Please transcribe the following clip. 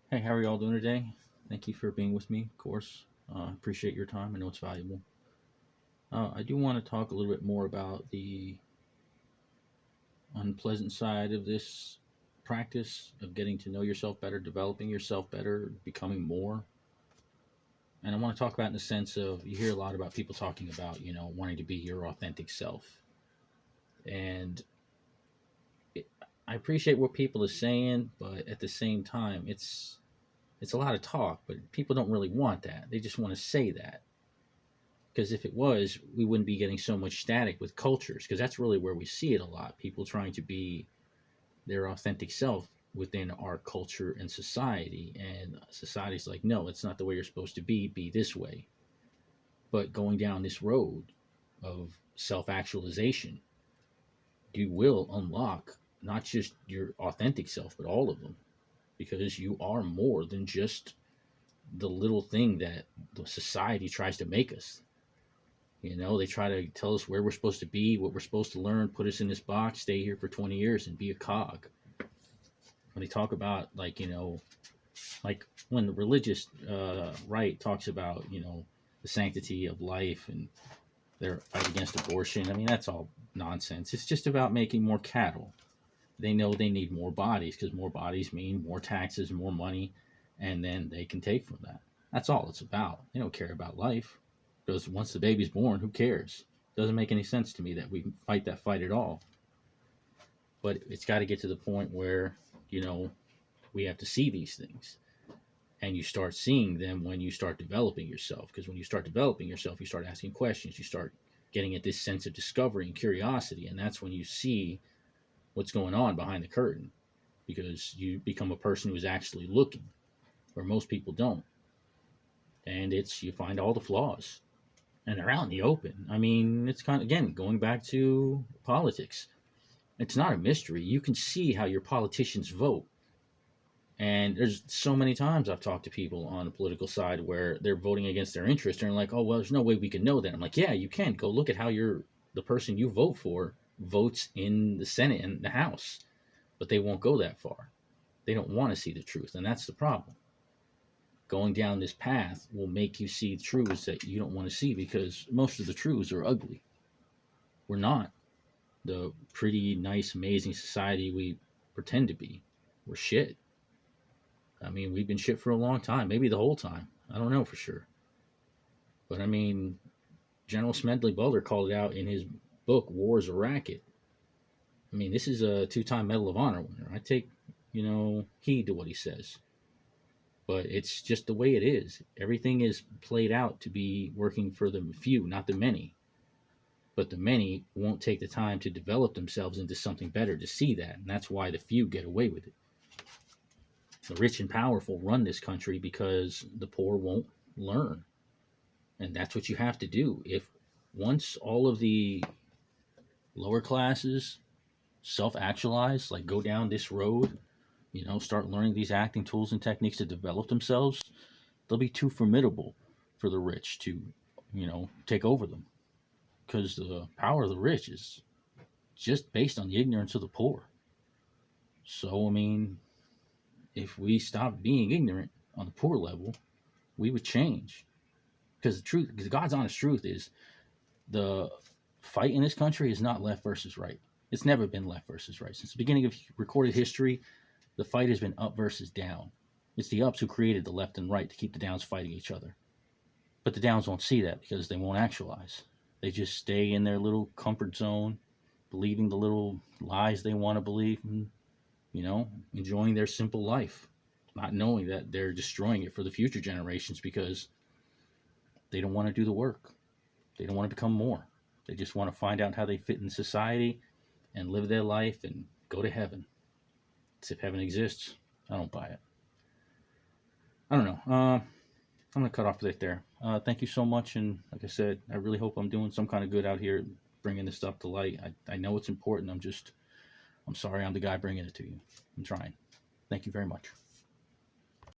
Hey, how are y'all doing today? Thank you for being with me, of course. Appreciate your time. I know it's valuable. I do want to talk a little bit more about the unpleasant side of this practice of getting to know yourself better, developing yourself better, becoming more. And I want to talk about in the sense of you hear a lot about people talking about, wanting to be your authentic self. And it, I appreciate what people are saying, but at the same time, it's a lot of talk, but people don't really want that. They just want to say that. Because if it was, we wouldn't be getting so much static with cultures, because that's really where we see it a lot. People trying to be their authentic self within our culture and society. And society's like, no, it's not the way you're supposed to be this way. But going down this road of self actualization, you will unlock not just your authentic self, but all of them, because you are more than just the little thing that the society tries to make us. They try to tell us where we're supposed to be, what we're supposed to learn, put us in this box, stay here for 20 years and be a cog. When they talk about, like when the religious right talks about, the sanctity of life and their fight against abortion, I mean, that's all nonsense. It's just about making more cattle. They know they need more bodies because more bodies mean more taxes, more money, and then they can take from that. That's all it's about. They don't care about life. Because once the baby's born, who cares? Doesn't make any sense to me that we fight that fight at all. But it's got to get to the point where, you know, we have to see these things. And you start seeing them when you start developing yourself. Because when you start developing yourself, you start asking questions. You start getting at this sense of discovery and curiosity. And that's when you see what's going on behind the curtain. Because you become a person who's actually looking, where most people don't. And you find all the flaws and they're out in the open. I mean, it's kind of, again, going back to politics. It's not a mystery. You can see how your politicians vote. And there's so many times I've talked to people on the political side where they're voting against their interest and they're like, oh, well, there's no way we can know that. I'm like, yeah, you can. Go look at how the person you vote for votes in the Senate and the House. But they won't go that far. They don't want to see the truth. And that's the problem. Going down this path will make you see truths that you don't want to see because most of the truths are ugly. We're not the pretty, nice, amazing society we pretend to be. We're shit. I mean, we've been shit for a long time, maybe the whole time. I don't know for sure. But I mean, General Smedley Butler called it out in his book, War's a Racket. I mean, this is a two-time Medal of Honor winner. I take, heed to what he says. But it's just the way it is. Everything is played out to be working for the few, not the many. But the many won't take the time to develop themselves into something better to see that. And that's why the few get away with it. The rich and powerful run this country because the poor won't learn. And that's what you have to do. If once all of the lower classes self actualize, like go down this road, start learning these acting tools and techniques to develop themselves, they'll be too formidable for the rich to, take over them. Because the power of the rich is just based on the ignorance of the poor. So, I mean, if we stopped being ignorant on the poor level, we would change. Because God's honest truth is the fight in this country is not left versus right. It's never been left versus right. Since the beginning of recorded history, the fight has been up versus down. It's the ups who created the left and right to keep the downs fighting each other. But the downs won't see that because they won't actualize. They just stay in their little comfort zone, believing the little lies they want to believe, and, enjoying their simple life, not knowing that they're destroying it for the future generations because they don't want to do the work. They don't want to become more. They just want to find out how they fit in society and live their life and go to heaven. As if heaven exists. I don't buy it. I don't know. I'm going to cut off right there. Thank you so much. And like I said, I really hope I'm doing some kind of good out here, bringing this stuff to light. I know it's important. I'm sorry I'm the guy bringing it to you. I'm trying. Thank you very much.